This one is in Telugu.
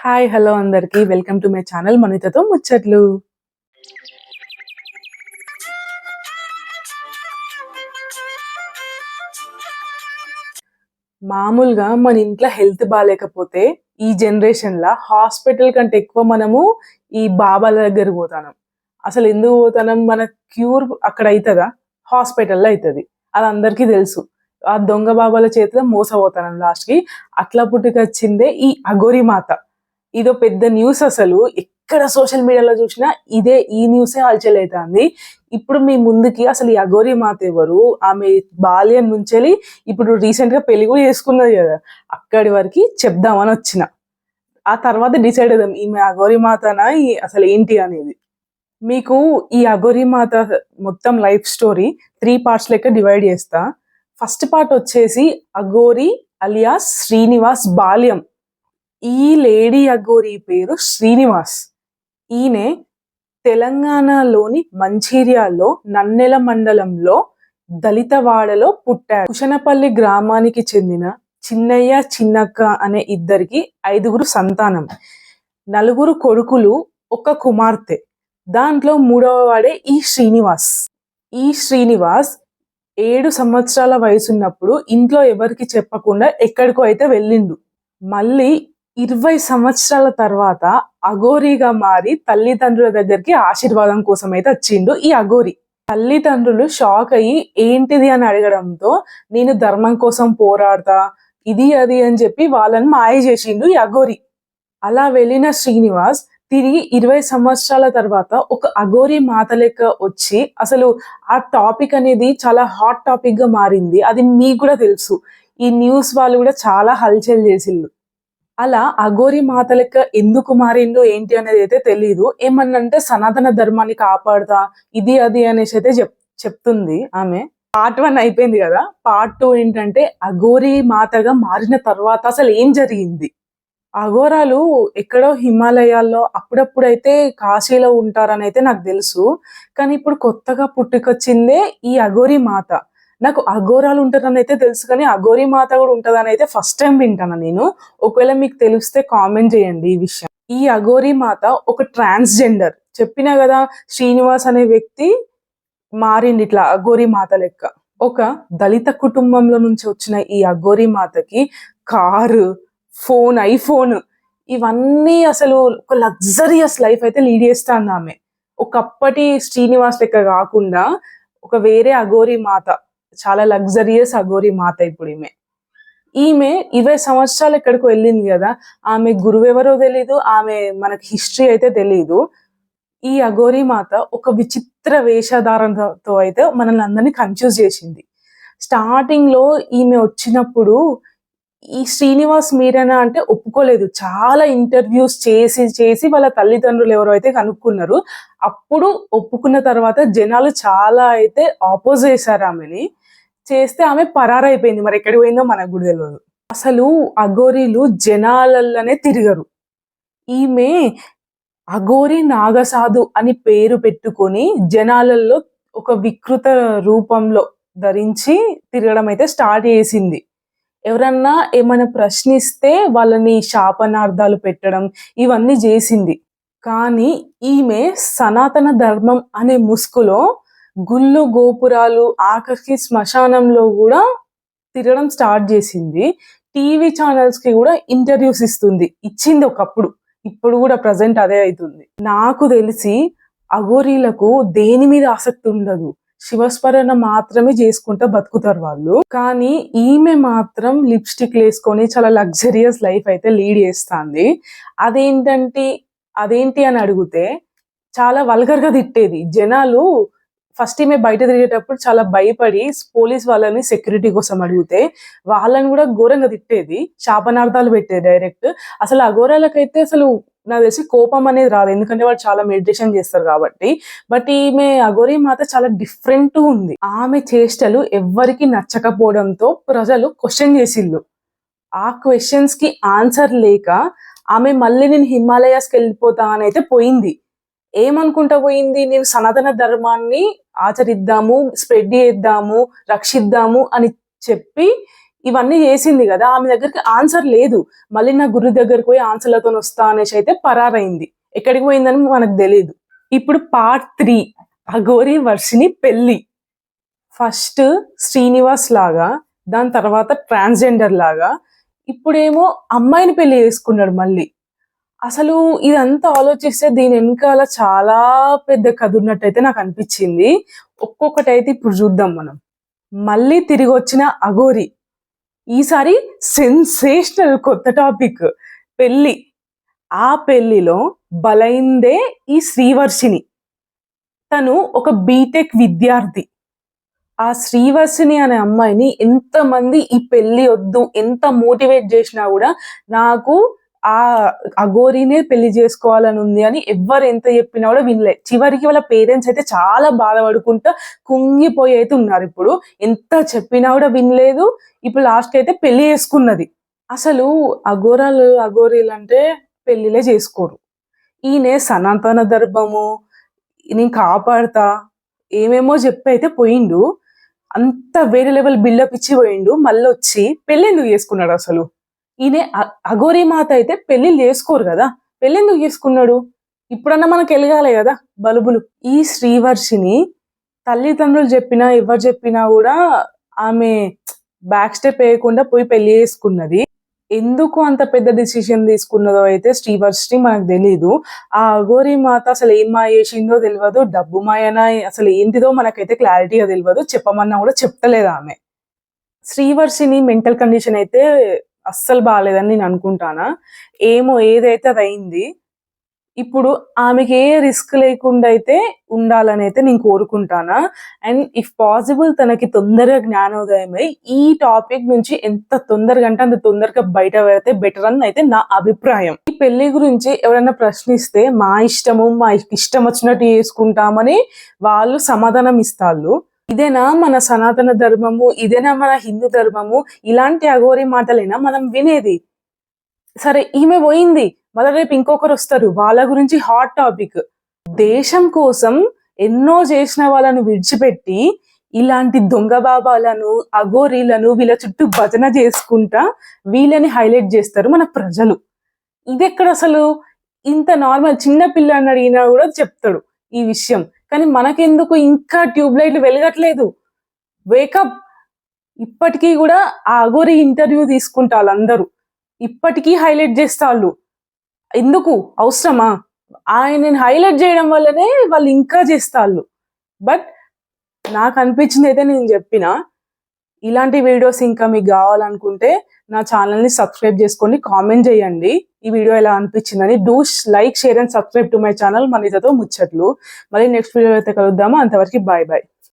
హాయ్ హలో అందరికీ వెల్కమ్ టు మై ఛానల్ మనితతో ముచ్చట్లు. మామూలుగా మన ఇంట్లో హెల్త్ బాగాలేకపోతే ఈ జనరేషన్‌ల హాస్పిటల్ కంటే ఎక్కువ మనము ఈ బాబాల దగ్గరికి పోతానం. అసలు ఎందుకు పోతానం? మన క్యూర్ అక్కడ అయితదా? హాస్పిటల్‌లో అయితది. అది అందరికీ తెలుసు. ఆ దొంగ బాబాల చేతిలో మోసపోతానం లాస్ట్‌కి. అట్లా పుట్టుకొచ్చిందే ఈ అఘోరి మాత. ఇదో పెద్ద న్యూస్ అసలు. ఎక్కడ సోషల్ మీడియాలో చూసినా ఈ న్యూసే హల్చల్ అయితాంది. ఇప్పుడు మీ ముందుకి అసలు ఈ అఘోరి మాత ఎవరు? ఆమె బాల్యం నుంచెల్లి ఇప్పుడు రీసెంట్‌గా పెళ్లి కూడా చేసుకున్నది కదా! అక్కడి వరకి చెప్దామని వచ్చిన. ఆ తర్వాత డిసైడ్ అయిదాం ఈమె అఘోరి మాతనా అసలు ఏంటి అనేది. మీకు ఈ అఘోరి మాత మొత్తం లైఫ్ స్టోరీ 3 పార్ట్స్ లెక్క డివైడ్ చేస్తా. ఫస్ట్ పార్ట్ వచ్చేసి అఘోరి అలియాస్ శ్రీనివాస్ బాల్యం. ఈ లేడీ అఘోరి పేరు శ్రీనివాస్. ఈయనే తెలంగాణలోని మంచిర్యాలలో నన్నెల మండలంలో దళితవాడలో పుట్టాడు. కుశనపల్లి గ్రామానికి చెందిన చిన్నయ్య చిన్నక్క అనే ఇద్దరికి 5గురు సంతానం. 4 కొడుకులు, 1 కుమార్తె. దాంట్లో 3వ వాడే ఈ శ్రీనివాస్. ఈ శ్రీనివాస్ 7 సంవత్సరాల వయసున్నప్పుడు ఇంట్లో ఎవరికి చెప్పకుండా ఎక్కడికో అయితే వెళ్ళిండు. మళ్ళీ 20 సంవత్సరాల తర్వాత అఘోరిగా మారి తల్లిదండ్రుల దగ్గరికి ఆశీర్వాదం కోసం అయితే వచ్చిండు ఈ అఘోరి. తల్లిదండ్రులు షాక్ అయ్యి ఏంటిది అని అడగడంతో నేను ధర్మం కోసం పోరాడతా ఇది అది అని చెప్పి వాళ్ళని మాయ చేసిండు ఈ అఘోరి. అలా వెళ్ళిన శ్రీనివాస్ తిరిగి 20 సంవత్సరాల తర్వాత ఒక అఘోరి మాత లెక్క వచ్చి అసలు ఆ టాపిక్ అనేది చాలా హాట్ టాపిక్ గా మారింది. అది మీకు కూడా తెలుసు. ఈ న్యూస్ వాళ్ళు కూడా చాలా హల్చల్ చేసిండు. అలా అఘోరి మాత లెక్క ఎందుకు మారిండు ఏంటి అనేది అయితే తెలీదు. ఏమన్నంటే సనాతన ధర్మాన్ని కాపాడుతా ఇది అది అనేసి అయితే చెప్తుంది ఆమె. పార్ట్ 1 అయిపోయింది కదా. పార్ట్ 2 ఏంటంటే అఘోరి మాతగా మారిన తర్వాత అసలు ఏం జరిగింది. అఘోరాలు ఎక్కడో హిమాలయాల్లో అప్పుడప్పుడైతే కాశీలో ఉంటారని అయితే నాకు తెలుసు. కానీ ఇప్పుడు కొత్తగా పుట్టుకొచ్చిందే ఈ అఘోరి మాత. నాకు అఘోరాలు ఉంటారని అయితే తెలుసు కానీ అఘోరి మాత కూడా ఉంటుందని అయితే ఫస్ట్ టైం వింటాను నేను. ఒకవేళ మీకు తెలిస్తే కామెంట్ చేయండి ఈ విషయం. ఈ అఘోరి మాత ఒక ట్రాన్స్జెండర్. చెప్పినా కదా శ్రీనివాస్ అనే వ్యక్తి మారింది ఇట్లా అఘోరి మాత లెక్క. ఒక దళిత కుటుంబంలో నుంచి వచ్చిన ఈ అఘోరి మాతకి కారు, ఫోన్, ఐఫోన్ ఇవన్నీ అసలు ఒక లగ్జరియస్ లైఫ్ అయితే లీడ్ చేస్తాంది ఆమె. ఒకప్పటి శ్రీనివాస్ లెక్క కాకుండా ఒక వేరే అఘోరి మాత, చాలా లగ్జరియస్ అఘోరి మాత ఇప్పుడు ఈమె 20 సంవత్సరాలు ఎక్కడికి వెళ్ళింది కదా. ఆమె గురువు ఎవరో తెలీదు, ఆమె మనకి హిస్టరీ అయితే తెలీదు. ఈ అఘోరి మాత ఒక విచిత్ర వేషధారణతో అయితే మనల్ని అందరినీ కన్ఫ్యూజ్ చేసింది. స్టార్టింగ్ లో ఈమె వచ్చినప్పుడు ఈ శ్రీనివాస్ మీరేనా అంటే ఒప్పుకోలేదు. చాలా ఇంటర్వ్యూస్ చేసి వాళ్ళ తల్లిదండ్రులు ఎవరో అయితే కనుక్కున్నారు. అప్పుడు ఒప్పుకున్న తర్వాత జనాలు చాలా అయితే ఆపోజ్ చేశారు ఆమెని. చేస్తే ఆమె పరారైపోయింది. మరి ఎక్కడికి పోయిందో మనకు కూడా తెలియదు. అసలు అఘోరీలు జనాలలోనే తిరగరు. ఈమె అఘోరి నాగసాధు అని పేరు పెట్టుకొని జనాలలో ఒక వికృత రూపంలో ధరించి తిరగడం అయితే స్టార్ట్ చేసింది. ఎవరన్నా ఏమైనా ప్రశ్నిస్తే వాళ్ళని శాపనార్థాలు పెట్టడం ఇవన్నీ చేసింది. కానీ ఈమె సనాతన ధర్మం అనే ముసుగులో గుళ్ళు గోపురాలు ఆఖరికి శ్మశానంలో కూడా తిరగడం స్టార్ట్ చేసింది. టీవీ ఛానల్స్ కి కూడా ఇంటర్వ్యూస్ ఇచ్చింది ఒకప్పుడు. ఇప్పుడు కూడా ప్రజెంట్ అదే అవుతుంది. నాకు తెలిసి అఘోరీలకు దేని మీద ఆసక్తి ఉండదు. శివస్మరణ మాత్రమే చేసుకుంటూ బతుకుతారు వాళ్ళు. కానీ ఈమె మాత్రం లిప్స్టిక్ వేసుకొని చాలా లగ్జరియస్ లైఫ్ అయితే లీడ్ చేస్తుంది. అదేంటి అని అడిగితే చాలా వల్గర్ గా తిట్టేది. జనాలు ఫస్ట్ ఈమె బయట తిరిగేటప్పుడు చాలా భయపడి పోలీస్ వాళ్ళని సెక్యూరిటీ కోసం అడిగితే వాళ్ళని కూడా ఘోరంగా తిట్టేది. శాపనార్థాలు పెట్టేది డైరెక్ట్. అసలు అఘోరాలకైతే అసలు నాకు తెలిసి కోపం అనేది రాదు. ఎందుకంటే వాళ్ళు చాలా మెడిటేషన్ చేస్తారు కాబట్టి. బట్ ఈమె అఘోరి మాత చాలా డిఫరెంట్ ఉంది. ఆమె చేష్టలు ఎవ్వరికి నచ్చకపోవడంతో ప్రజలు క్వశ్చన్ చేసిళ్ళు. ఆ క్వశ్చన్స్ కి ఆన్సర్ లేక ఆమె మళ్ళీ నేను హిమాలయాస్కి వెళ్ళిపోతా అని అయితే పోయింది. ఏమనుకుంటా పోయింది, నేను సనాతన ధర్మాన్ని ఆచరిద్దాము, స్ప్రెడ్ చేద్దాము, రక్షిద్దాము అని చెప్పి ఇవన్నీ చేసింది కదా, ఆమె దగ్గరికి ఆన్సర్ లేదు. మళ్ళీ నా గురు దగ్గరికి పోయి ఆన్సర్లతో వస్తా అనేసి అయితే పరారైంది. ఎక్కడికి పోయిందని మనకు తెలియదు. ఇప్పుడు పార్ట్ 3, అఘోరి వర్షిని పెళ్లి. ఫస్ట్ శ్రీనివాస్ లాగా, దాని తర్వాత ట్రాన్స్జెండర్ లాగా, ఇప్పుడేమో అమ్మాయిని పెళ్లి చేసుకున్నాడు మళ్ళీ. అసలు ఇదంతా ఆలోచిస్తే దీని వెనకాల చాలా పెద్ద కథ ఉన్నట్టయితే నాకు అనిపించింది. ఒక్కొక్కటైతే ఇప్పుడు చూద్దాం మనం. మళ్ళీ తిరిగి వచ్చిన అఘోరి, ఈసారి సెన్సేషనల్ కొత్త టాపిక్, పెళ్లి. ఆ పెళ్లిలో బలైందే ఈ శ్రీవర్షిని. తను ఒక బీటెక్ విద్యార్థి. ఆ శ్రీవర్షిని అనే అమ్మాయిని ఎంతమంది ఈ పెళ్లి వద్దు ఎంత మోటివేట్ చేసినా కూడా నాకు ఆ అఘోరినే పెళ్లి చేసుకోవాలని ఉంది అని ఎవ్వరు ఎంత చెప్పినా కూడా వినలే. చివరికి వాళ్ళ పేరెంట్స్ అయితే చాలా బాధపడుకుంటా కుంగిపోయి అయితే ఉన్నారు. ఇప్పుడు ఎంత చెప్పినా కూడా వినలేదు. ఇప్పుడు లాస్ట్ అయితే పెళ్లి చేసుకున్నది. అసలు అఘోరీలు అంటే పెళ్లిలే చేసుకోరు. ఈయన సనాతన ధర్మము నేను కాపాడతా ఏమేమో చెప్పి అయితే పోయిండు. అంత వేరే లెవెల్ బిల్డప్ ఇచ్చి పోయిండు. మళ్ళీ వచ్చి పెళ్లి ఎందుకు చేసుకున్నాడు అసలు? ఈయన అఘోరి మాత అయితే పెళ్లి చేసుకోరు కదా, పెళ్లి ఎందుకు చేసుకున్నాడు? ఇప్పుడన్నా మనకు వెలగాలి కదా బలుబులు. ఈ శ్రీవర్షిని తల్లిదండ్రులు చెప్పినా ఎవరు చెప్పినా కూడా ఆమె బ్యాక్ స్టెప్ వేయకుండా పోయి పెళ్లి చేసుకున్నది. ఎందుకు అంత పెద్ద డిసిషన్ తీసుకున్నదో అయితే శ్రీవర్షిని మనకు తెలీదు. ఆ అఘోరి మాత అసలు ఏం మాయ చేసిందో తెలియదు, డబ్బు మాయనా అసలు ఏంటిదో మనకైతే క్లారిటీగా తెలియదు. చెప్పమన్నా కూడా చెప్తలేదు ఆమె. శ్రీవర్షిని మెంటల్ కండిషన్ అయితే అస్సలు బాగాలేదని నేను అనుకుంటానా. ఏమో ఏదైతే అది అయింది. ఇప్పుడు ఆమెకి ఏ రిస్క్ లేకుండా అయితే ఉండాలని అయితే నేను కోరుకుంటానా. అండ్ ఇఫ్ పాసిబుల్ తనకి తొందరగా జ్ఞానోదయమై ఈ టాపిక్ నుంచి ఎంత తొందరగా అంటే అంత తొందరగా బయట పెడితే బెటర్ అని అయితే నా అభిప్రాయం. ఈ పెళ్లి గురించి ఎవరైనా ప్రశ్నిస్తే మా ఇష్టము, మా ఇష్టం వచ్చినట్టు చేసుకుంటామని వాళ్ళు సమాధానం ఇస్తారు. ఇదేనా మన సనాతన ధర్మము? ఇదేనా మన హిందూ ధర్మము? ఇలాంటి అఘోరి మాటలైనా మనం వినేది? సరే ఈమె పోయింది, మళ్ళీ రేపు ఇంకొకరు వస్తారు, వాళ్ళ గురించి హాట్ టాపిక్. దేశం కోసం ఎన్నో చేసిన వాళ్ళను విడిచిపెట్టి ఇలాంటి దొంగ బాబాలను అఘోరీలను వీళ్ళ చుట్టూ భజన చేసుకుంటా వీళ్ళని హైలైట్ చేస్తారు మన ప్రజలు. ఇది ఎక్కడ అసలు? ఇంత నార్మల్ చిన్న పిల్లని అడిగినా కూడా చెప్తాడు ఈ విషయం. కానీ మనకెందుకు ఇంకా ట్యూబ్ లైట్లు వెలగట్లేదు? వేకప్. ఇప్పటికీ కూడా ఆ అఘోరి ఇంటర్వ్యూ తీసుకుంటా వాళ్ళందరూ ఇప్పటికీ హైలైట్ చేస్తారు. ఎందుకు అవసరమా? ఆయనని హైలైట్ చేయడం వల్లనే వాళ్ళు ఇంకా చేస్తారు. బట్ నాకు అనిపించింది అయితే నేను చెప్పిన. ఇలాంటి వీడియోస్ ఇంకా మీకు కావాలనుకుంటే నా ఛానల్ని సబ్స్క్రైబ్ చేసుకోండి, కామెంట్ చేయండి ఈ వీడియో ఎలా అనిపించిందని. Do like, share and subscribe to my channel మనీతతో ముచ్చట్లు. మళ్ళీ నెక్స్ట్ వీడియో అయితే కలుద్దామా. అంతవరకు బాయ్ బాయ్.